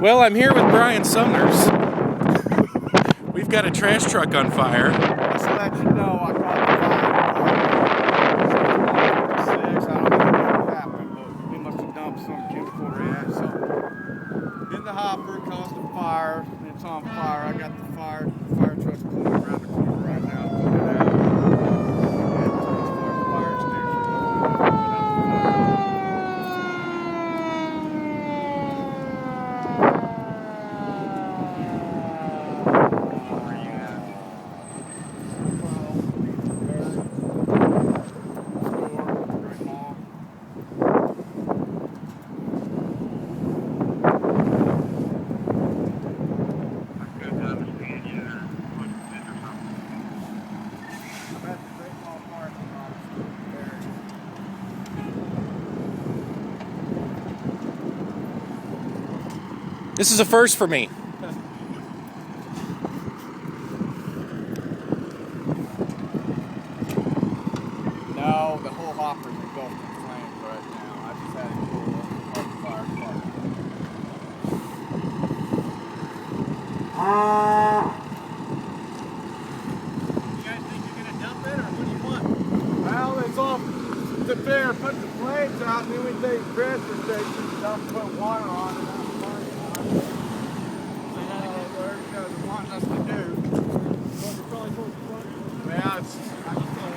Well, I'm here with Brian Sumners. We've got a trash truck on fire. Just to let you know, I caught the fire. 6. I don't know what happened, but we must have dumped some chemical react. So in the hopper caused a fire. It's on fire. I got the fire truck's pulling around the corner right now. Pulling it out. And transport the fire station. This is a first for me. No, the whole hopper's engulfed in flames right now. I just had it cool off the fire truck. You guys think you're gonna dump it, or what do you want? Well, it's all sit there and put the flames out, and then we take the transfer station, dump, put water on it. Wants us to do. Yeah, it's. I can tell it.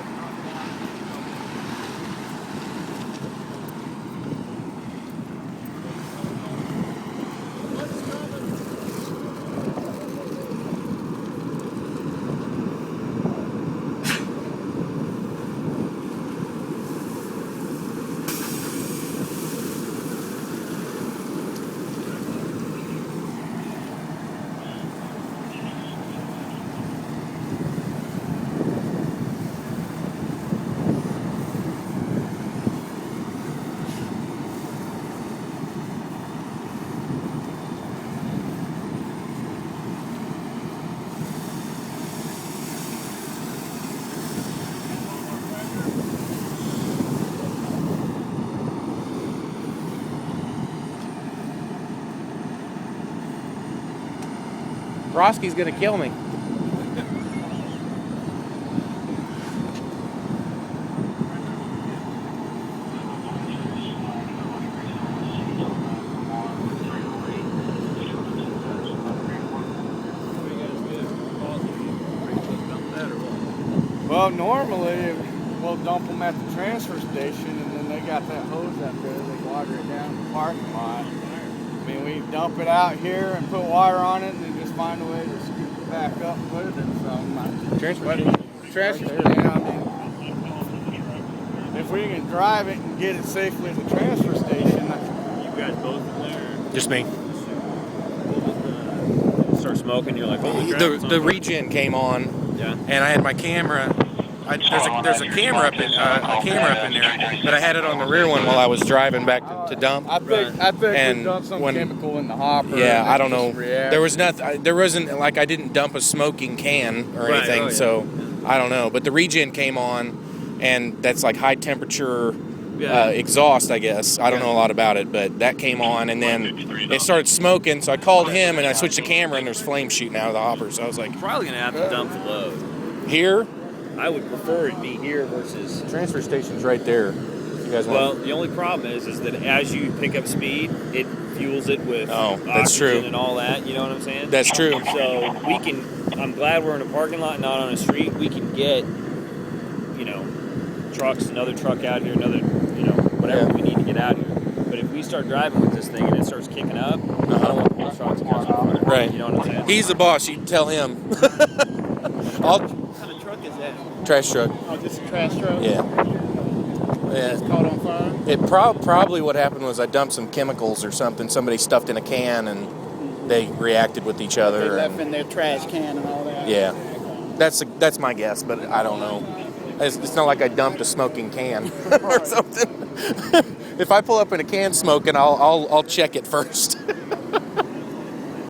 Roski's gonna kill me. Well, normally we'll dump them at the transfer station, and then they got that hose out there. They water it down in the parking lot. I mean, we dump it out here and put water on it, and then just find a way to scoop it back up and put it in some transfer station. I mean, if we can drive it and get it safely to the transfer station. You guys both in there? Just me. Start smoking. You're like, holy crap. The regen came on, Yeah. and I had my camera. There's a camera up in there, but I had it on the rear one while I was driving back to dump. I think And we dumped some when- chemical in the hopper. Yeah, and I it don't know. just reacted. There was nothing. There wasn't like I didn't dump a smoking can or Right, anything, oh, yeah. so I don't know. But the regen came on, and that's like high temperature exhaust, I guess. I don't know a lot about it, but that came on, and then it started smoking. So I called him, and I switched the camera, and there's flames shooting out of the hopper. So I was like, Probably gonna have to dump the load. here, I would prefer it be here versus. transfer station's right there. You guys want? Well, the only problem is that as you pick up speed, it fuels it with Oh, that's oxygen true. and all that. You know what I'm saying? That's true. So we can. I'm glad we're in a parking lot, not on a street. We can get, trucks, another truck out here, another, whatever we need to get out here. But if we start driving with this thing and it starts kicking up, I don't want those trucks to catch on fire. Right. You know what I'm saying? He's the boss. You can tell him. What kind of truck is that? Trash truck. Oh, just a trash truck? Yeah. It's Yeah. caught on fire? It probably what happened was I dumped some chemicals or something. Somebody stuffed in a can and they reacted with each They other. left and- in their trash can and all that? yeah. That's my guess, but I don't know. It's not like I dumped a smoking can or something. If I pull up in a can smoking, I'll check it first.